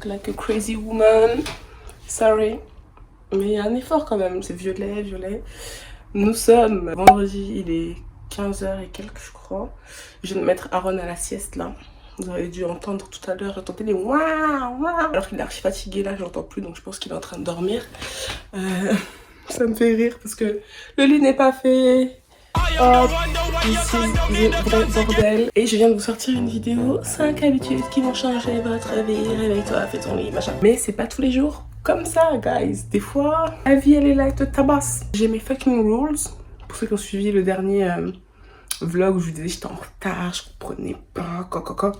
look like a crazy woman. Sorry. Mais il y a un effort quand même, c'est violet, violet. Nous sommes vendredi, il est 15h et quelques je crois. Je viens de mettre Aaron à la sieste là. Vous avez dû entendre tout à l'heure, j'entendais les waouh waouh. Alors qu'il est archi fatigué là, je l'entends plus donc je pense qu'il est en train de dormir. Ça me fait rire parce que le lit n'est pas fait. Oh, ici, le vrai bordel. Et je viens de vous sortir une vidéo 5 habitudes qui vont changer votre vie. Réveille-toi, fais ton lit, machin. Mais c'est pas tous les jours comme ça, guys. Des fois, la vie, elle est là, elle te tabasse. J'ai mes fucking rules. Pour ceux qui ont suivi le dernier vlog où je vous disais j'étais en retard, je comprenais pas, quoi.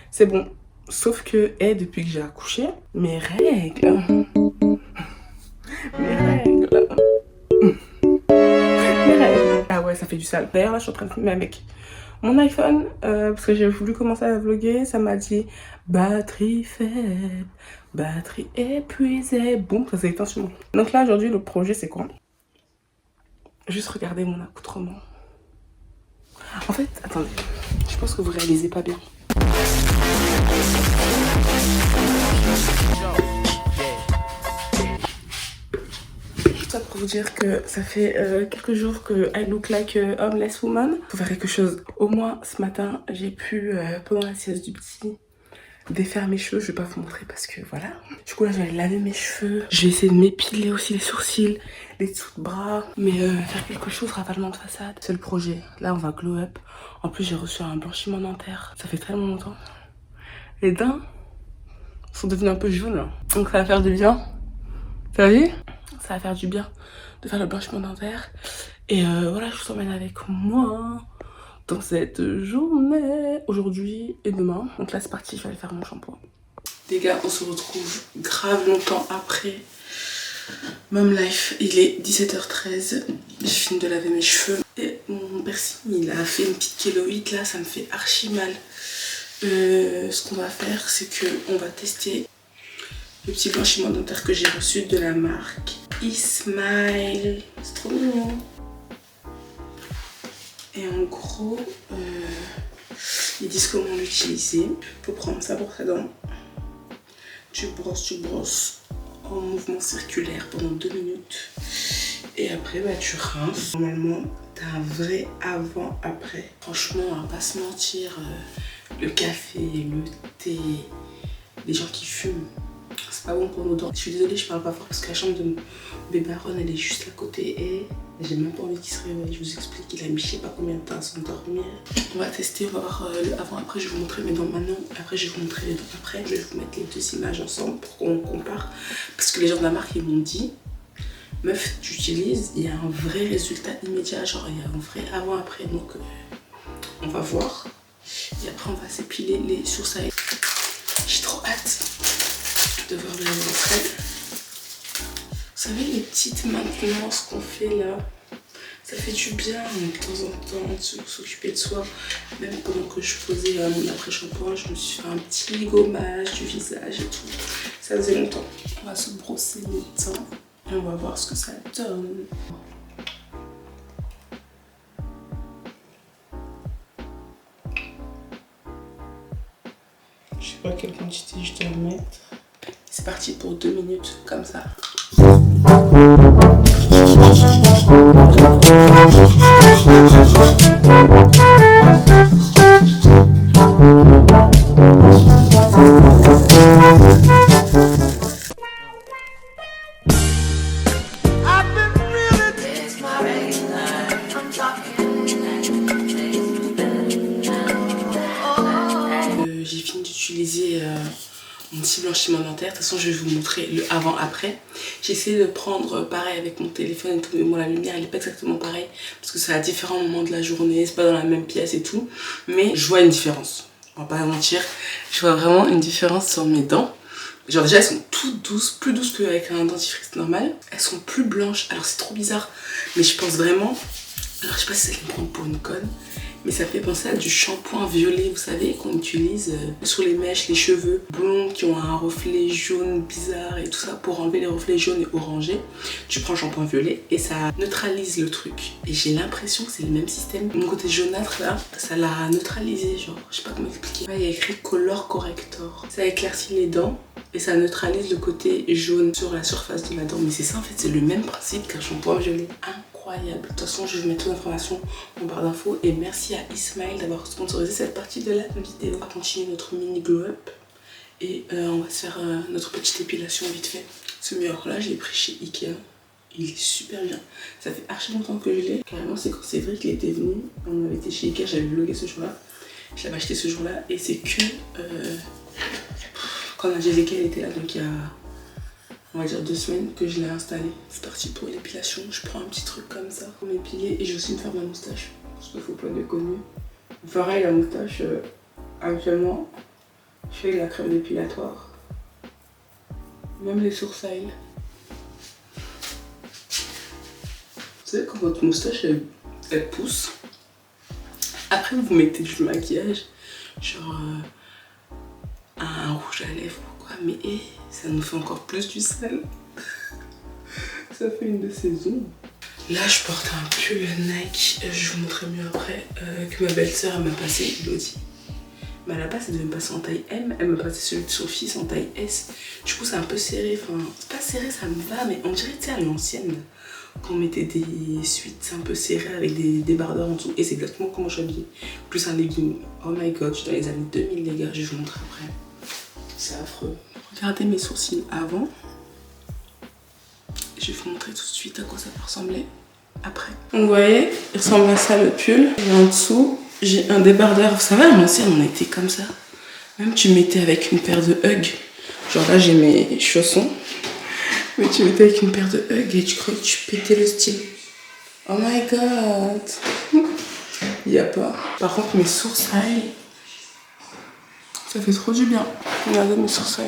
C'est bon. Sauf que, depuis que j'ai accouché, mes règles. Ah ouais, ça fait du sale. D'ailleurs, là, je suis en train de filmer avec mon iPhone parce que j'ai voulu commencer à vlogger. Ça m'a dit batterie faible, batterie épuisée. Boum, ça s'est éteint sur moi. Donc là, aujourd'hui, le projet, c'est quoi? Juste regarder mon accoutrement. En fait, attendez, je pense que vous réalisez pas bien. Ça pour vous dire que ça fait quelques jours que I look like a homeless woman. Faut faire quelque chose. Au moins ce matin, j'ai pu, pendant la sieste du petit, défaire mes cheveux. Je vais pas vous montrer parce que voilà. Du coup là, je vais aller laver mes cheveux. Je vais essayer de m'épiler aussi les sourcils, les dessous de bras. Mais faire quelque chose, ravalement de façade. C'est le projet. Là, on va glow up. En plus, j'ai reçu un blanchiment dentaire. Ça fait tellement longtemps. Les dents sont devenues un peu jaunes là. Donc ça va faire du bien. T'as vu? Ça va faire du bien de faire le blanchiment dentaire. Et voilà, je vous emmène avec moi dans cette journée, aujourd'hui et demain. Donc là, c'est parti, je vais aller faire mon shampoing. Les gars, on se retrouve grave longtemps après Mom Life. Il est 17h13. Je finis de laver mes cheveux. Et mon piercing, il a fait une petite kéloïde là, ça me fait archi mal. Ce qu'on va faire, c'est qu'on va tester le petit blanchiment dentaire que j'ai reçu de la marque Ismail. C'est trop mignon. Et en gros, ils disent comment l'utiliser. Faut prendre ça pour sa dent. Tu brosses en mouvement circulaire pendant 2 minutes. Et après, bah, tu rinces. Normalement, t'as un vrai avant-après. Franchement, on va pas se mentir, le café, le thé, les gens qui fument, c'est pas bon pour nos dents. Je suis désolée, je parle pas fort parce que la chambre de mon bébé Aaron, elle est juste à côté et j'ai même pas envie qu'il se réveille. Je vous explique, il a mis je sais pas combien de temps à s'endormir. On va tester, on va voir le avant après. Je vais vous montrer mes dents maintenant. Après, je vais vous montrer les dents après. Je vais vous mettre les deux images ensemble pour qu'on compare. Parce que les gens de la marque, ils m'ont dit, meuf, tu utilises, il y a un vrai résultat immédiat. Genre, il y a un vrai avant après. Donc, on va voir. Et après, on va s'épiler les sourcils. J'ai trop hâte de voir le résultat. Vous savez, les petites maintenances qu'on fait là, ça fait du bien de temps en temps de s'occuper de soi. Même pendant que je posais mon après-shampoing, je me suis fait un petit gommage du visage et tout. Ça faisait longtemps. On va se brosser les dents et on va voir ce que ça donne. Je sais pas quelle quantité je dois mettre. C'est parti pour 2 minutes, comme ça. J'ai fini d'utiliser mon petit blanchiment dentaire. De toute façon, je vais vous montrer le avant-après. J'ai essayé de prendre pareil avec mon téléphone et tout, mais bon, la lumière, elle n'est pas exactement pareille parce que c'est à différents moments de la journée, c'est pas dans la même pièce et tout. Mais je vois une différence. On va pas mentir, je vois vraiment une différence sur mes dents. Genre déjà, elles sont toutes douces, plus douces qu'avec un dentifrice normal. Elles sont plus blanches. Alors c'est trop bizarre, mais je pense vraiment... Alors je sais pas si ça me prend pour une conne, mais ça fait penser à du shampoing violet, vous savez, qu'on utilise sur les mèches, les cheveux blonds qui ont un reflet jaune bizarre et tout ça. Pour enlever les reflets jaunes et orangés, tu prends le shampoing violet et ça neutralise le truc. Et j'ai l'impression que c'est le même système. Mon côté jaunâtre là, ça l'a neutralisé, genre, je sais pas comment expliquer. Là, il y a écrit Color Corrector. Ça éclaircit les dents et ça neutralise le côté jaune sur la surface de la dent. Mais c'est ça en fait, c'est le même principe qu'un shampoing gelé. Incroyable. De toute façon, je vais mettre toute l'information en barre d'infos. Et merci à Ismaël d'avoir sponsorisé cette partie de la vidéo. On va continuer notre mini glow up. Et on va se faire notre petite épilation vite fait. Ce miroir là, je l'ai pris chez Ikea. Il est super bien. Ça fait archi longtemps que je l'ai. Carrément, c'est quand Cédric était venu. On avait été chez Ikea, j'avais vlogué ce jour-là. Je l'avais acheté ce jour-là. Et c'est que quand Angélica était là, donc il y a, on va dire 2 semaines que je l'ai installé. C'est parti pour l'épilation. Je prends un petit truc comme ça pour m'épiler. Et je vais aussi me faire ma moustache. Parce qu'il faut pas déconner. Pareil, la moustache, actuellement, je fais de la crème dépilatoire. Même les sourcils. Vous savez, quand votre moustache elle pousse, après vous mettez du maquillage, genre un rouge à lèvres ou quoi, mais ça nous fait encore plus du sel. Ça fait une de ces ombres. Là je porte un pull Nike, je vous montrerai mieux après, que ma belle-sœur m'a passé, Elodie. Mais à la base elle devait me passer en taille M, elle m'a passé celui de son fils en taille S. Du coup c'est un peu serré, enfin c'est pas serré, ça me va, mais on dirait tu sais à l'ancienne. Qu'on mettait des suites un peu serrées avec des débardeurs en dessous. Et c'est exactement comment je suis habillée. Plus un legging. Oh my god, je suis dans les années 2000 les gars, je vais vous montrer après. C'est affreux. Regardez mes sourcils avant. Je vais vous montrer tout de suite à quoi ça peut ressembler après. Donc vous voyez, il ressemble à ça le pull. Et en dessous, j'ai un débardeur. Vous savez, à l'ancienne, on était comme ça. Même tu mettais avec une paire de Hugg. Genre là, j'ai mes chaussons. Mais tu mettais avec une paire de Hugg et tu crois que tu pétais le style. Oh my god. Il n'y a pas. Par contre mes sourcils, ça fait trop du bien. Regardez mes sourcils.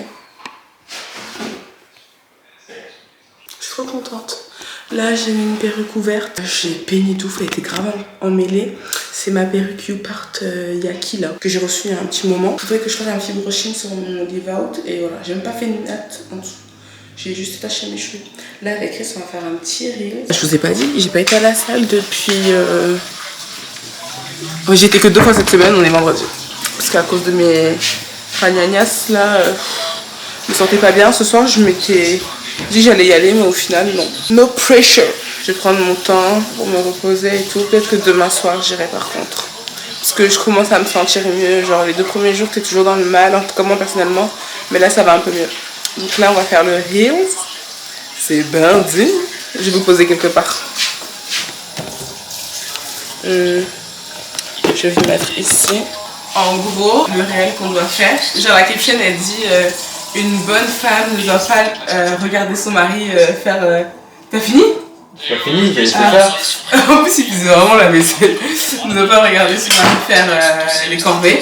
Je suis trop contente. Là j'ai mis une perruque ouverte. J'ai peigné tout, elle était grave emmêlée. C'est ma perruque YouPart Yaki là, que j'ai reçue il y a un petit moment. Il faudrait que je fasse un petit brushing sur mon leave out. Et voilà, j'ai même pas fait une natte en dessous. J'ai juste taché mes cheveux. Là avec Chris on va faire un petit reel. Je vous ai pas dit, j'ai pas été à la salle depuis... J'ai été que 2 fois cette semaine, on est vendredi. Parce qu'à cause de mes ragnagnas là, je me sentais pas bien. Ce soir je m'étais dit j'allais y aller mais au final non. No pressure. Je vais prendre mon temps pour me reposer et tout. Peut-être que demain soir j'irai par contre. Parce que je commence à me sentir mieux. Genre les 2 premiers jours t'es toujours dans le mal, en tout cas moi personnellement. Mais là ça va un peu mieux. Donc là on va faire le Heels. C'est bandit. Je vais vous poser quelque part. Je vais mettre ici. En gros, le réel qu'on doit faire. Genre la caption elle dit une bonne femme ne doit pas regarder son mari faire... T'as fini? T'as fini, j'ai essayé de faire. En plus il faisait vraiment la vaisselle. Ne doit pas regarder son mari faire les corvées.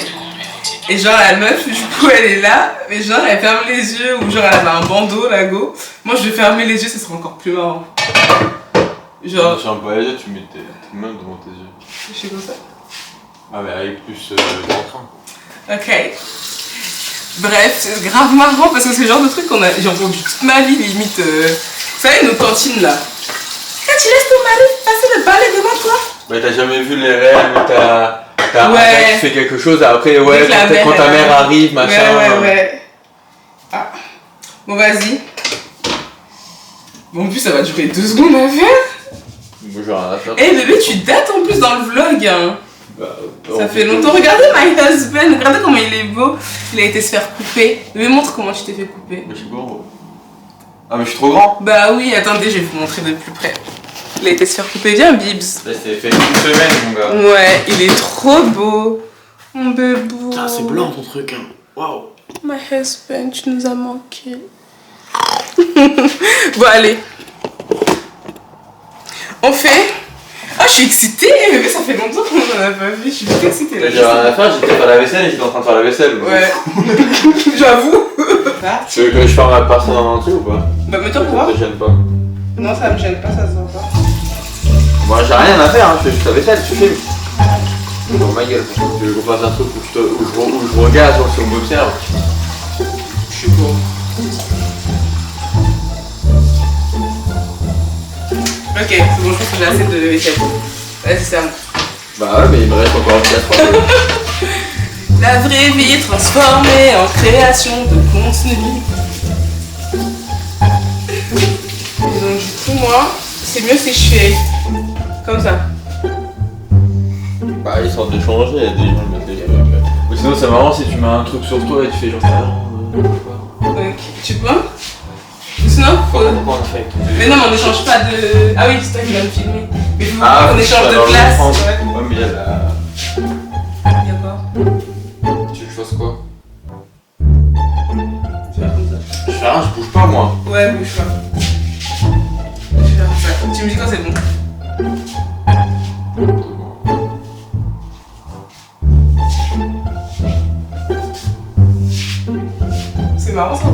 Et genre la meuf, du coup elle est là, mais genre elle ferme les yeux ou genre elle avait un bandeau, la go. Moi je vais fermer les yeux, ça sera encore plus marrant. Genre... Sur un peu les yeux, tu mets tes mains devant tes yeux. Je fais comme ça. Ah mais avec plus d'entrain. Ok. Bref, c'est grave marrant parce que c'est le genre de truc qu'on a... J'ai entendu toute ma vie limite. Vous savez nos cantines là. Quand tu laisses ton mari passer le balai devant toi. Bah t'as jamais vu les réels, mais t'as ouais. Tu fais quelque chose, après ouais, quand ta mère arrive, machin. Ouais. Ah. Bon vas-y. Bon en plus ça va durer 2 secondes à faire. Bonjour à la fin. Eh bébé tu dates en plus dans le vlog hein. Bah, ça fait longtemps. Regardez my husband, regardez comment il est beau. Il a été se faire couper. Mais montre comment tu t'es fait couper. Je suis beau. Ah mais je suis trop grand. Bah oui, attendez, je vais vous montrer de plus près. Il a été se faire couper, viens Bibs. Là c'est fait 1 semaine mon gars. Ouais, il est trop beau. Mon bébou. Putain c'est blanc ton truc hein. Waouh. My husband, tu nous as manqué. Bon allez. On fait... Ah, je suis excitée, bébé, ça fait longtemps qu'on en a pas vu, je suis toute excitée là. J'ai rien à faire, j'étais faire la vaisselle et j'étais en train de faire la vaisselle. Ouais, j'avoue. Tu veux que je ferme la personne en entier ou pas? Bah, mets-toi pour voir. Ça te gêne pas? Non, ça me gêne pas, ça se voit pas. Bon, j'ai rien à faire, hein. Je fais juste la vaisselle, tu filmes. Oh ma gueule, tu veux qu'on fasse un truc où je regarde, genre si on m'observe. Je suis beau. Ok, c'est bon, je pense que j'ai assez de vaisselle. Vas-y, c'est à moi. Bah ouais, mais il me reste encore 4 fois. La vraie vie transformée en création de contenu. franchement, c'est mieux si je fais comme ça. Bah, histoire de changer, il y a des gens qui mettent des trucs. Ou sinon, c'est marrant si tu mets un truc sur toi et tu fais genre ça. Ok, tu peux? Ou sinon, faut... Pourquoi on fait? Mais non, mais on n'échange pas de... Ah oui, c'est toi qui vas me filmer. Mais faut Ah, qu'on échange de place. Ouais, mais il y a la... Il y a quoi? Tu veux que je fasse quoi? Tu vas comme ça. Je fais rien, je bouge pas moi. Ouais, bouge pas. Je vais faire ça. Tu me dis quand c'est bon. C'est marrant ça.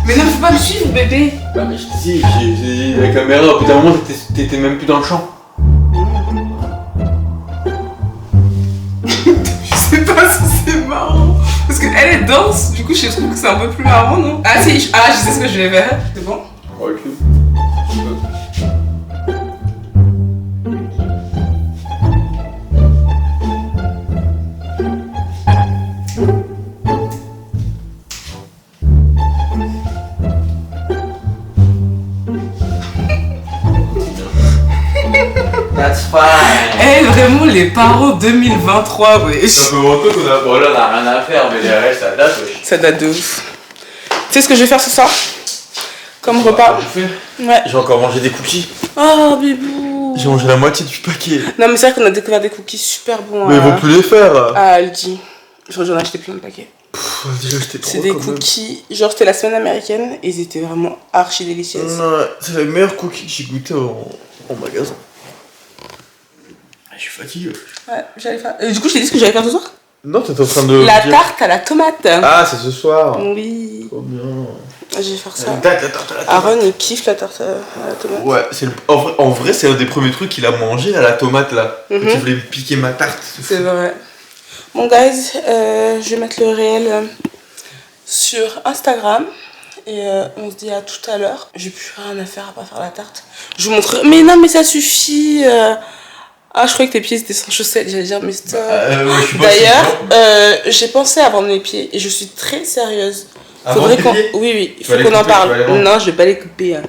Mais non, faut pas me suivre, bébé. Bah, mais je te dis, j'ai la caméra, au bout d'un moment, t'étais même plus dans le champ. Je sais pas si c'est marrant. Parce qu'elle est danse, du coup je trouve que c'est un peu plus marrant, non? Ah si, je sais ce que je vais faire. C'est bon? Ok. That's fine. Eh, vraiment, les parents 2023, wesh. Ça fait longtemps qu'on a... Bon là, on a rien à faire, mais les restes, ça date, wesh. Ça date de ouf. Tu sais ce que je vais faire ce soir? Comme repas? Ouais. J'ai encore mangé des cookies. Oh, bébou. J'ai mangé la moitié du paquet. Non, mais c'est vrai qu'on a découvert des cookies super bons. Mais ils vont plus les faire. Ah, Aldi. J'en ai acheté plein de paquets. Déjà, j'étais trop. C'est des cookies, genre c'était la semaine américaine et ils étaient vraiment archi délicieux. C'est les meilleurs cookies que j'ai goûté en magasin. Je suis fatigué. Ouais, j'allais faire. Du coup, je t'ai dit ce que j'allais faire ce soir? Non, t'étais en train de. La tarte à la tomate. Ah, c'est ce soir. Oui. Trop bien. Je vais faire ça. La tarte à la tomate. Aaron, il kiffe la tarte à la tomate. Ouais, en vrai, c'est un des premiers trucs qu'il a mangé, là, la tomate, là. Quand il voulait me piquer ma tarte. C'est vrai. Bon, guys, je vais mettre le réel sur Instagram. Et on se dit à tout à l'heure. J'ai plus rien à faire à part faire la tarte. Je vous montre. Mais non, mais ça suffit. Ah, je croyais que tes pieds étaient sans chaussettes. J'allais dire, mais stop. Ouais, d'ailleurs, j'ai pensé à vendre mes pieds. Et je suis très sérieuse. Faudrait qu'on... Oui, il faut qu'on en parle. Non, je vais pas les couper. Hein.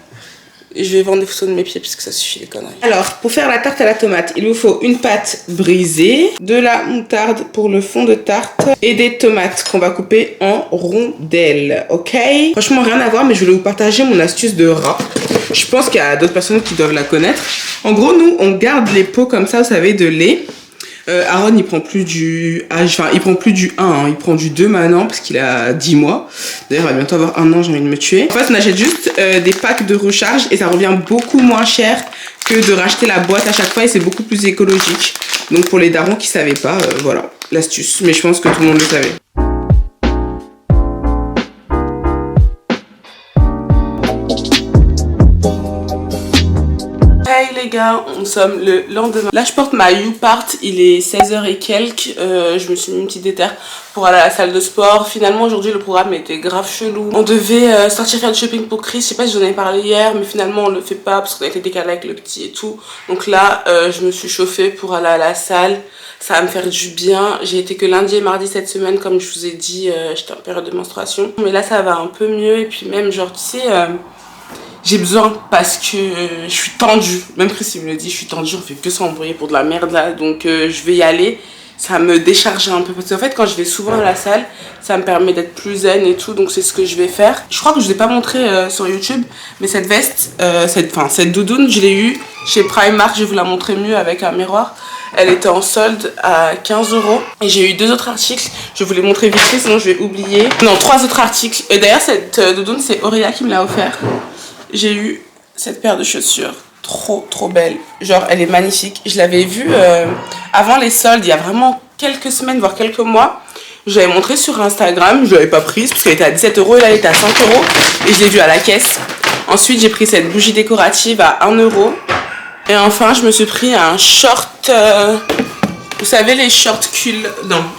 Je vais vendre des photos de mes pieds puisque ça suffit les conneries. Alors, pour faire la tarte à la tomate, il vous faut une pâte brisée, de la moutarde pour le fond de tarte et des tomates qu'on va couper en rondelles, ok? Franchement, rien à voir, mais je voulais vous partager mon astuce de rat. Je pense qu'il y a d'autres personnes qui doivent la connaître. En gros, nous, on garde les pots comme ça, vous savez, de lait. Aaron, il prend plus du... Enfin, il prend plus du 1, hein, il prend du 2 maintenant, parce qu'il a 10 mois. D'ailleurs, il va bientôt avoir 1 an, j'ai envie de me tuer. En fait, on achète juste des packs de recharge et ça revient beaucoup moins cher que de racheter la boîte à chaque fois et c'est beaucoup plus écologique. Donc, pour les darons qui savaient pas, voilà, l'astuce. Mais je pense que tout le monde le savait. Hey les gars, nous sommes le lendemain. Là je porte ma YouPart, il est 16h et quelques. Je me suis mis une petite déterre pour aller à la salle de sport. Finalement aujourd'hui le programme était grave chelou. On devait sortir faire du shopping pour Chris. Je sais pas si j'en ai parlé hier, mais finalement on le fait pas parce qu'on a été décalé avec le petit et tout. Donc là je me suis chauffée pour aller à la salle. Ça va me faire du bien. J'ai été que lundi et mardi cette semaine, comme je vous ai dit, j'étais en période de menstruation. Mais là ça va un peu mieux et puis même genre tu sais... j'ai besoin parce que je suis tendue. Même Chris il me le dit, je suis tendue, on fait que s'embrouiller pour de la merde là. Donc je vais y aller. Ça me décharge un peu. Parce qu'en fait quand je vais souvent à la salle, ça me permet d'être plus zen et tout. Donc c'est ce que je vais faire. Je crois que je ne l'ai pas montré sur YouTube. Mais cette veste, cette doudoune, je l'ai eue chez Primark. Je vais vous la montrer mieux avec un miroir. Elle était en solde à 15 €. Et j'ai eu 2 autres articles. Je vais vous les montrer vite fait sinon je vais oublier. Non, 3 autres articles. Et d'ailleurs cette doudoune c'est Aurélia qui me l'a offert. J'ai eu cette paire de chaussures, trop belle, genre elle est magnifique. Je l'avais vue avant les soldes, il y a vraiment quelques semaines, voire quelques mois. Je l'avais montré sur Instagram, je ne l'avais pas prise parce qu'elle était à 17 € et là elle était à 5 € et je l'ai vue à la caisse. Ensuite j'ai pris cette bougie décorative à 1 €. Et enfin je me suis pris un short, vous savez les shorts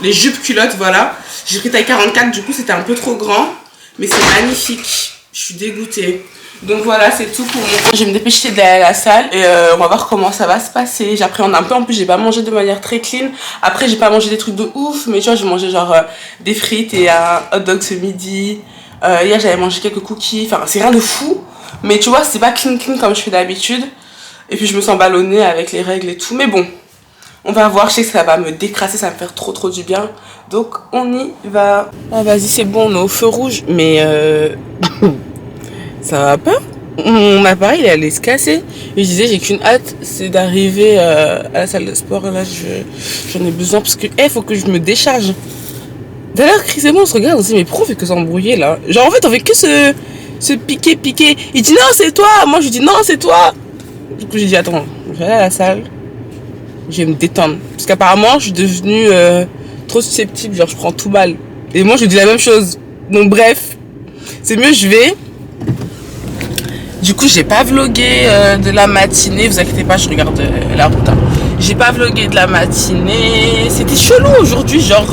les jupes culottes, voilà. J'ai pris taille 44, du coup c'était un peu trop grand, mais c'est magnifique, je suis dégoûtée. Donc voilà, c'est tout pour moi. Je vais me dépêcher d'aller à la salle et on va voir comment ça va se passer. J'appréhende un peu, en plus j'ai pas mangé de manière très clean. Après j'ai pas mangé des trucs de ouf, mais tu vois j'ai mangé genre des frites et un hot dog ce midi. Hier j'avais mangé quelques cookies, enfin c'est rien de fou. Mais tu vois, c'est pas clean comme je fais d'habitude. Et puis je me sens ballonnée avec les règles et tout. Mais bon, on va voir. Je sais que ça va me décrasser, ça va me faire trop du bien. Donc on y va. Ah vas-y, c'est bon, on est au feu rouge. Mais ça va pas. Mon appareil il allait se casser. Et je disais, j'ai qu'une hâte, c'est d'arriver à la salle de sport. Là, j'en ai besoin parce que faut que je me décharge. D'ailleurs, Chris et moi, on se regarde, on se dit, mais pourquoi on fait que s'embrouiller là? Genre, en fait, on fait que se piquer. Il dit, non, c'est toi. Moi, je dis, non, c'est toi. Du coup, j'ai dit, attends, je vais aller à la salle. Je vais me détendre. Parce qu'apparemment, je suis devenue trop susceptible. Genre, je prends tout mal. Et moi, je dis la même chose. Donc, bref, c'est mieux, je vais. Du coup, j'ai pas vlogué de la matinée. Vous inquiétez pas, je regarde la route. Hein. J'ai pas vlogué de la matinée. C'était chelou aujourd'hui. Genre,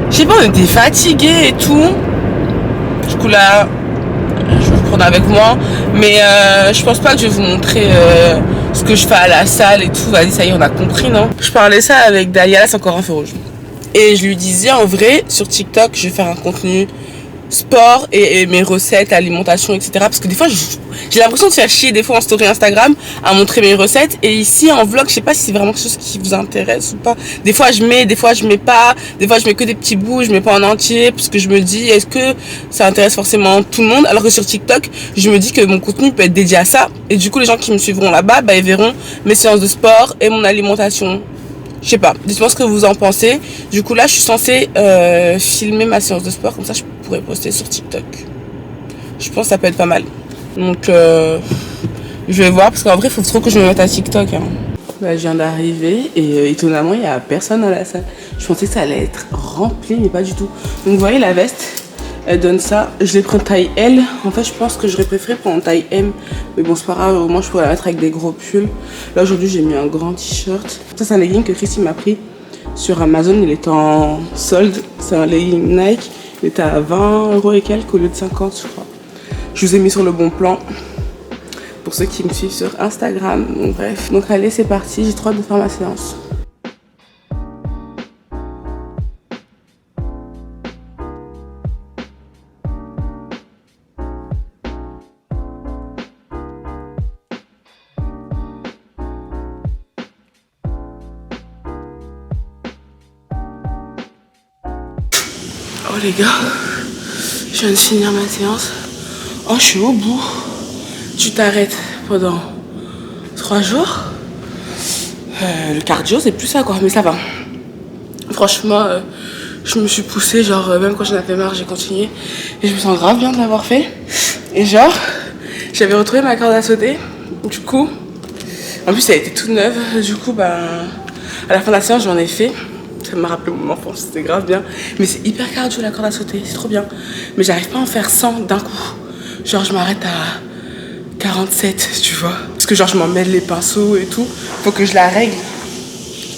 je sais pas, on était fatigués et tout. Du coup, là, je vais vous prendre avec moi. Mais je pense pas que je vais vous montrer ce que je fais à la salle et tout. Vas-y, ça y est, on a compris, non? Je parlais ça avec Dalia, là, c'est encore un feu rouge. Et je lui disais, en vrai, sur TikTok, je vais faire un contenu sport et mes recettes, alimentation, etc. Parce que des fois, j'ai l'impression de faire chier des fois en story Instagram à montrer mes recettes. Et ici, en vlog, je sais pas si c'est vraiment quelque chose qui vous intéresse ou pas. Des fois, je mets, des fois, je mets pas. Des fois, je mets que des petits bouts, je mets pas en entier. Parce que je me dis, est-ce que ça intéresse forcément tout le monde? Alors que sur TikTok, je me dis que mon contenu peut être dédié à ça. Et du coup, les gens qui me suivront là-bas, bah, ils verront mes séances de sport et mon alimentation. Je sais pas, dites-moi ce que vous en pensez. Du coup là je suis censée filmer ma séance de sport, comme ça je pourrais poster sur TikTok. Je pense que ça peut être pas mal. Donc je vais voir, parce qu'en vrai il faut trop que je me mette à TikTok. Hein. Bah, je viens d'arriver et étonnamment il n'y a personne dans la salle. Je pensais que ça allait être rempli mais pas du tout. Donc vous voyez la veste, elle donne ça. Je l'ai pris taille L. En fait je pense que j'aurais préféré prendre taille M. Mais bon c'est pas grave, au moins je pourrais la mettre avec des gros pulls. Là aujourd'hui j'ai mis un grand t-shirt. Ça c'est un legging que Christy m'a pris sur Amazon. Il est en solde. C'est un legging Nike. Il était à 20 € et quelques au lieu de 50 je crois. Je vous ai mis sur le bon plan. Pour ceux qui me suivent sur Instagram. Donc bref. Donc allez c'est parti, j'ai trop hâte de faire ma séance. Oh les gars, je viens de finir ma séance. Oh je suis au bout. Tu t'arrêtes pendant 3 jours. Le cardio c'est plus ça quoi, mais ça va. Franchement, je me suis poussée, genre même quand j'en avais marre j'ai continué. Et je me sens grave bien de l'avoir fait. Et genre, j'avais retrouvé ma corde à sauter. Du coup, en plus elle était toute neuve. Du coup, ben, à la fin de la séance j'en ai fait. Ça m'a rappelé mon enfance, c'était grave bien. Mais c'est hyper cardio la corde à sauter, c'est trop bien. Mais j'arrive pas à en faire 100 d'un coup. Genre je m'arrête à 47, tu vois. Parce que genre je m'en mêle les pinceaux et tout. Faut que je la règle.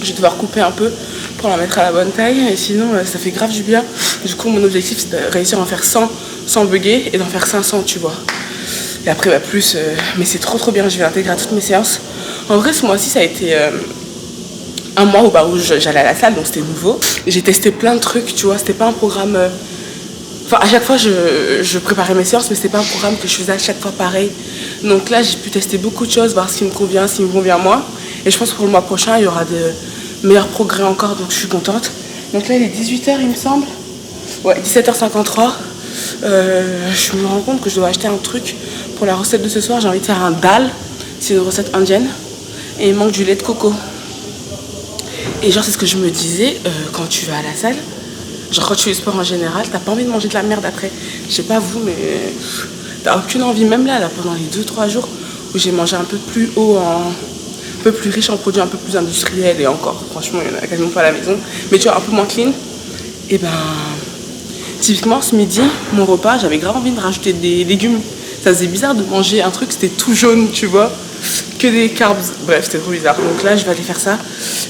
Je vais devoir couper un peu pour la mettre à la bonne taille. Et sinon ça fait grave du bien. Du coup mon objectif c'est de réussir à en faire 100 sans bugger et d'en faire 500, tu vois. Et après bah plus, mais c'est trop bien. Je vais intégrer à toutes mes séances. En vrai ce mois-ci ça a été... un mois où j'allais à la salle, donc c'était nouveau. J'ai testé plein de trucs, tu vois, c'était pas un programme... Enfin, à chaque fois, je préparais mes séances, mais c'était pas un programme que je faisais à chaque fois pareil. Donc là, j'ai pu tester beaucoup de choses, voir ce qui me convient, ce qui me convient moi. Et je pense que pour le mois prochain, il y aura de meilleurs progrès encore, donc je suis contente. Donc là, il est 18h, il me semble. Ouais, 17h53. Je me rends compte que je dois acheter un truc pour la recette de ce soir. J'ai envie de faire un dal. C'est une recette indienne. Et il manque du lait de coco. Et genre c'est ce que je me disais quand tu vas à la salle, genre quand tu fais du sport en général, t'as pas envie de manger de la merde après. Je sais pas vous mais t'as aucune envie, même là pendant les 2-3 jours où j'ai mangé un peu plus haut, un peu plus riche en produits un peu plus industriels et encore franchement il y en a quasiment pas à la maison, mais tu vois un peu moins clean. Et ben typiquement ce midi, mon repas, j'avais grave envie de rajouter des légumes. Ça faisait bizarre de manger un truc, c'était tout jaune tu vois. Que des carbs, bref c'était trop bizarre. Donc là je vais aller faire ça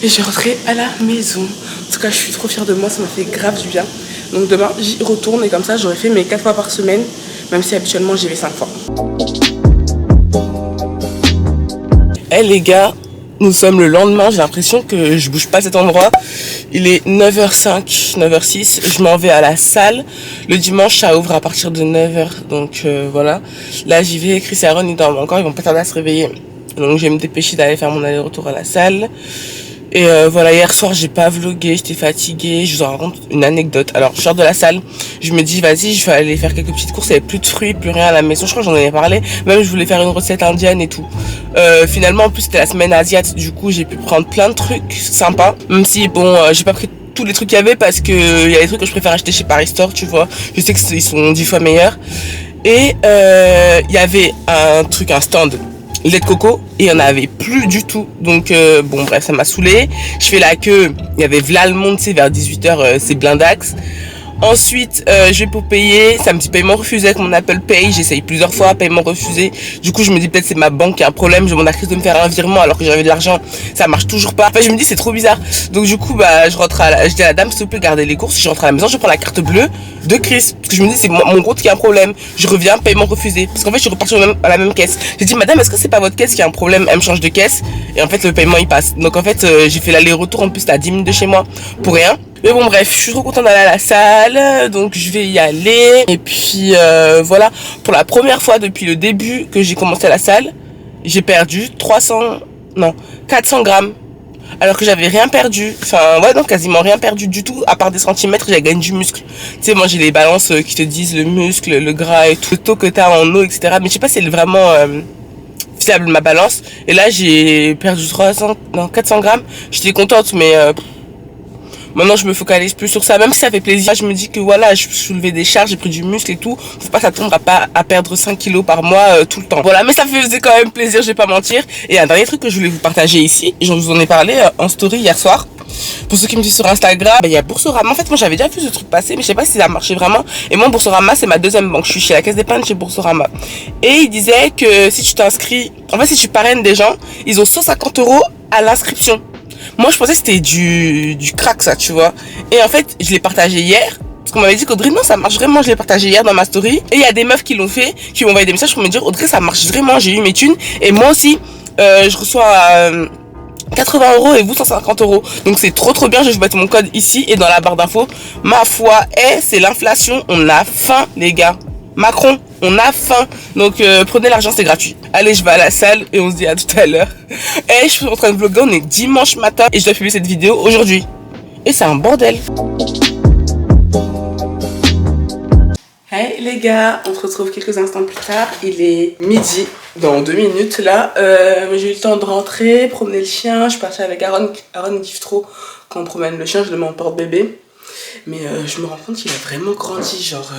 et je vais rentrer à la maison. En tout cas je suis trop fière de moi, ça m'a fait grave du bien. Donc demain j'y retourne et comme ça j'aurai fait mes 4 fois par semaine, même si habituellement j'y vais 5 fois. Eh les gars, Nous sommes le lendemain, j'ai l'impression que je bouge pas cet endroit. Il est 9h05, 9h06, je m'en vais à la salle. Le dimanche, ça ouvre à partir de 9h, donc voilà. Là, j'y vais, Chris et Aaron, ils dorment encore, ils vont pas tarder à se réveiller. Donc je vais me dépêcher d'aller faire mon aller-retour à la salle. Et voilà, hier soir, j'ai pas vlogué, j'étais fatiguée. Je vous en raconte une anecdote. Alors, je sors de la salle, je me dis, vas-y, je vais aller faire quelques petites courses. Il n'y avait plus de fruits, plus rien à la maison. Je crois que j'en avais parlé. Même, je voulais faire une recette indienne et tout. Finalement, en plus, c'était la semaine asiate. Du coup, j'ai pu prendre plein de trucs sympas. Même si, bon, j'ai pas pris tous les trucs qu'il y avait parce que il y a des trucs que je préfère acheter chez Paris Store, tu vois. Je sais qu'ils sont 10 fois meilleurs. Et il y avait un stand lait de coco et il n'y en avait plus du tout, donc bon bref, ça m'a saoulé. Je fais la queue, il y avait v'là le monde, c'est vers 18h, c'est blindax. Ensuite, je vais pour payer, ça me dit paiement refusé avec mon Apple Pay, j'essaye plusieurs fois, paiement refusé. Du coup, je me dis peut-être c'est ma banque qui a un problème, je demande à Chris de me faire un virement alors que j'avais de l'argent, ça marche toujours pas. Enfin, je me dis c'est trop bizarre. Donc du coup, bah, je dis à la dame, s'il vous plaît, gardez les courses. Je rentre à la maison, je prends la carte bleue de Chris, parce que je me dis c'est mon compte qui a un problème. Je reviens, paiement refusé, parce qu'en fait, je suis repartie à la même caisse. J'ai dit, madame, est-ce que c'est pas votre caisse qui a un problème? Elle me change de caisse, et en fait, le paiement il passe. Donc en fait, j'ai fait l'aller-retour, en plus, c'était à 10 minutes de chez moi, pour rien. Mais bon bref, je suis trop contente d'aller à la salle, donc je vais y aller. Et puis voilà, pour la première fois depuis le début que j'ai commencé à la salle, j'ai perdu 400 grammes. Alors que j'avais rien perdu, enfin ouais non, quasiment rien perdu du tout, à part des centimètres, j'ai gagné du muscle. Tu sais, moi j'ai les balances qui te disent le muscle, le gras et tout, le taux que t'as en eau, etc. Mais je sais pas si c'est vraiment fiable ma balance. Et là j'ai perdu 400 grammes, j'étais contente, mais... Maintenant, je me focalise plus sur ça, même si ça fait plaisir. Je me dis que voilà, je soulevais des charges, j'ai pris du muscle et tout. Faut pas s'attendre à perdre 5 kilos par mois tout le temps. Voilà, mais ça faisait quand même plaisir, je vais pas mentir. Et un dernier truc que je voulais vous partager ici, je vous en ai parlé en story hier soir. Pour ceux qui me suivent sur Instagram, il y a Boursorama. En fait, moi j'avais déjà vu ce truc passer, mais je sais pas si ça a marché vraiment. Et moi, Boursorama, c'est ma deuxième banque. Je suis chez la Caisse d'épargne chez Boursorama. Et il disait que si tu t'inscris, en fait, si tu parraines des gens, ils ont 150 € à l'inscription. Moi, je pensais que c'était du crack, ça, tu vois. Et en fait, je l'ai partagé hier. Parce qu'on m'avait dit qu'Audrey, non, ça marche vraiment. Je l'ai partagé hier dans ma story. Et il y a des meufs qui l'ont fait, qui m'ont envoyé des messages pour me dire, Audrey, ça marche vraiment. J'ai eu mes thunes. Et moi aussi, je reçois 80 € et vous 150 €. Donc c'est trop bien. Je vais vous mettre mon code ici et dans la barre d'infos. Ma foi, c'est l'inflation. On a faim, les gars. Macron, on a faim. Donc prenez l'argent, c'est gratuit. Allez, je vais à la salle et on se dit à tout à l'heure. Et je suis en train de vlogger, on est dimanche matin et je dois publier cette vidéo aujourd'hui. Et c'est un bordel. Hey les gars, on se retrouve quelques instants plus tard. Il est midi, dans 2 minutes là. J'ai eu le temps de rentrer, promener le chien. Je suis partie avec Aaron. Aaron kiffe trop quand on promène le chien, je le mets en porte-bébé. Mais je me rends compte qu'il a vraiment grandi, genre...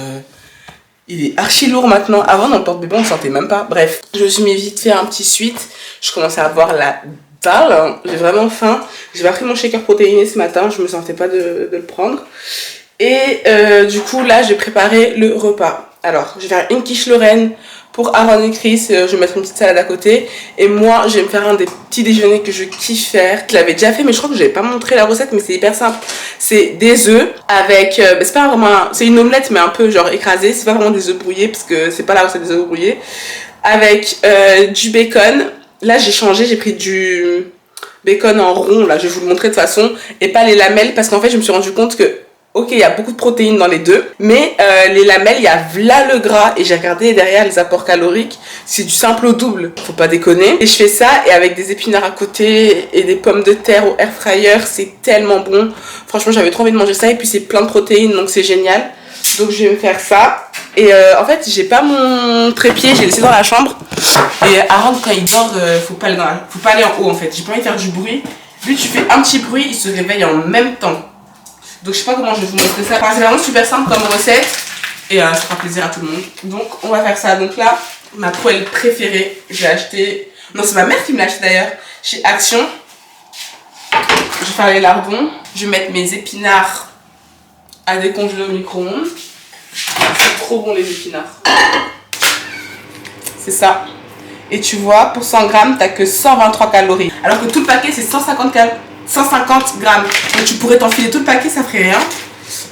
il est archi lourd maintenant. Avant, dans le porte-bébé, on ne sentait même pas. Bref, je me suis mis vite fait un petit sweat. Je commençais à avoir la dalle. J'ai vraiment faim. J'ai pas pris mon shaker protéiné ce matin. Je me sentais pas de le prendre. Et du coup, là, j'ai préparé le repas. Alors, je vais faire une quiche Lorraine pour Aaron et Chris. Je vais mettre une petite salade à côté. Et moi, je vais me faire un des petits déjeuners que je kiffe faire. Je l'avais déjà fait, mais je crois que je n'avais pas montré la recette. Mais c'est hyper simple. C'est des œufs avec... c'est pas vraiment... c'est une omelette, mais un peu genre écrasée. C'est pas vraiment des œufs brouillés, parce que c'est pas la recette des œufs brouillés. Avec du bacon. Là, j'ai changé. J'ai pris du bacon en rond. Là, je vais vous le montrer de toute façon. Et pas les lamelles, parce qu'en fait, je me suis rendu compte que... ok, il y a beaucoup de protéines dans les deux, mais les lamelles, il y a v'là le gras. Et j'ai regardé derrière les apports caloriques, c'est du simple au double, faut pas déconner. Et je fais ça, et avec des épinards à côté et des pommes de terre au air fryer, c'est tellement bon. Franchement, j'avais trop envie de manger ça, et puis c'est plein de protéines, donc c'est génial. Donc je vais me faire ça. Et en fait, j'ai pas mon trépied, j'ai laissé dans la chambre. Et Aaron, quand il dort, faut pas aller en haut en fait. J'ai pas envie de faire du bruit. Lui, tu fais un petit bruit, il se réveille en même temps. Donc je sais pas comment je vais vous montrer ça. C'est vraiment super simple comme recette. Et ça fera plaisir à tout le monde. Donc on va faire ça. Donc là, ma poêle préférée, j'ai acheté... non, c'est ma mère qui me l'a acheté d'ailleurs. Chez Action. Je vais faire les lardons. Je vais mettre mes épinards à décongeler au micro-ondes. C'est trop bon les épinards. C'est ça. Et tu vois, pour 100 grammes, t'as que 123 calories. Alors que tout le paquet, c'est 150 grammes. Donc tu pourrais t'enfiler tout le paquet, ça ferait rien.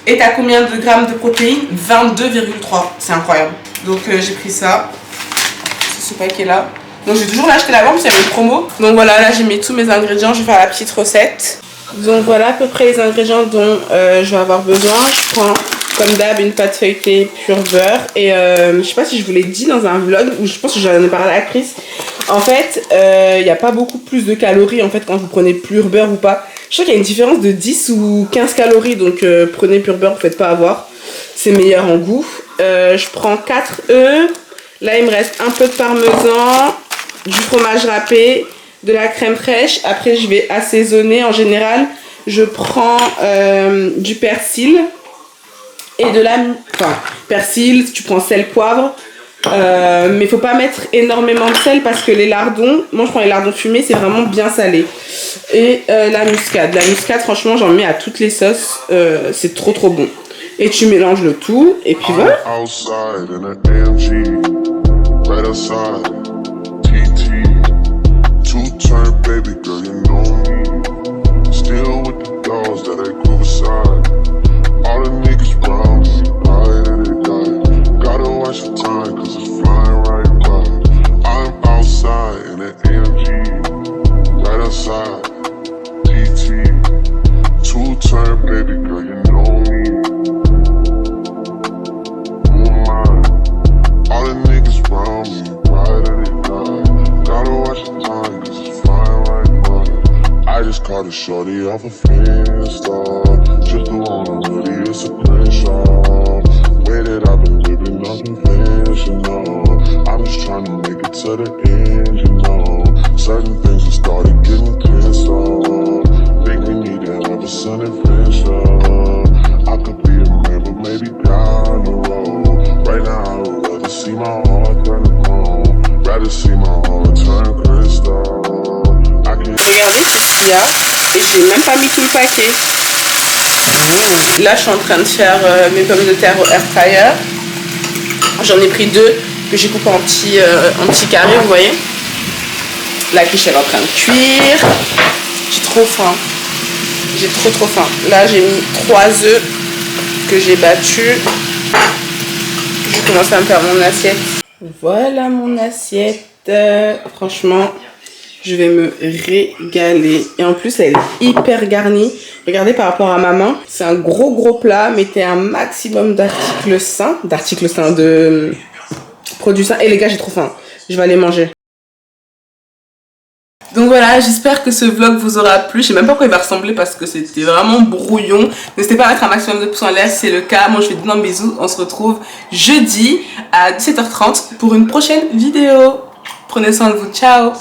Et t'as combien de grammes de protéines? 22,3. C'est incroyable. Donc j'ai pris ça. C'est ce paquet là. Donc j'ai toujours l'acheter là-bas parce qu'il y avait une promo. Donc voilà, là j'ai mis tous mes ingrédients, je vais faire la petite recette. Donc voilà à peu près les ingrédients dont je vais avoir besoin. Je prends comme d'hab une pâte feuilletée pur beurre. Et je sais pas si je vous l'ai dit dans un vlog, ou je pense que j'en ai parlé à Chris. En fait, il n'y a pas beaucoup plus de calories en fait quand vous prenez pur beurre ou pas. Je crois qu'il y a une différence de 10 ou 15 calories, donc prenez pur beurre, vous ne faites pas avoir. C'est meilleur en goût. Je prends 4 œufs. Là il me reste un peu de parmesan, du fromage râpé, de la crème fraîche. Après je vais assaisonner. En général je prends du persil et de la... Enfin persil, tu prends sel, poivre. Mais faut pas mettre énormément de sel parce que les lardons, moi je prends les lardons fumés, c'est vraiment bien salé. Et la muscade. La muscade franchement j'en mets à toutes les sauces, c'est trop bon. Et tu mélanges le tout et puis voilà. Right outside, TT, two-turn baby girl, you know me. Still with the dogs that I grew beside. All the niggas round me, right at it, guy. Gotta watch the time, cause it's flying right by. I'm outside in an AMG, right outside, TT, two-turn baby girl, you know me. All the niggas round me, right at it, die. Gotta watch the time, cause it's flying right by. I just caught a shorty off a Finsta. Just the one I'm really, it's a screenshot. Way that I've been living unconventional. I'm just trying to make it to the end, you know. Certain things have started getting pissed off. Think we need to have a sun adventure. I could be a man, but maybe down the road. Right now, I would see my heart turn to chrome. Rather see my heart turn crystal. Regardez tout ce qu'il y a et j'ai même pas mis tout le paquet. Là je suis en train de faire mes pommes de terre au air fryer. J'en ai pris 2 que j'ai coupé en petits carrés, vous voyez. La quiche elle est en train de cuire. J'ai trop faim. J'ai trop faim. Là j'ai mis 3 œufs que j'ai battus. Je vais commencer à me faire mon assiette. Voilà mon assiette. Franchement, je vais me régaler. Et en plus, elle est hyper garnie. Regardez par rapport à ma main. C'est un gros plat. Mettez un maximum d'articles sains. De produits sains. Et les gars, j'ai trop faim. Je vais aller manger. Donc voilà, j'espère que ce vlog vous aura plu. Je sais même pas à quoi il va ressembler parce que c'était vraiment brouillon. N'hésitez pas à mettre un maximum de pouces en l'air si c'est le cas. Moi je vous fais d'énormes bisous. On se retrouve jeudi à 17h30 pour une prochaine vidéo. Prenez soin de vous. Ciao.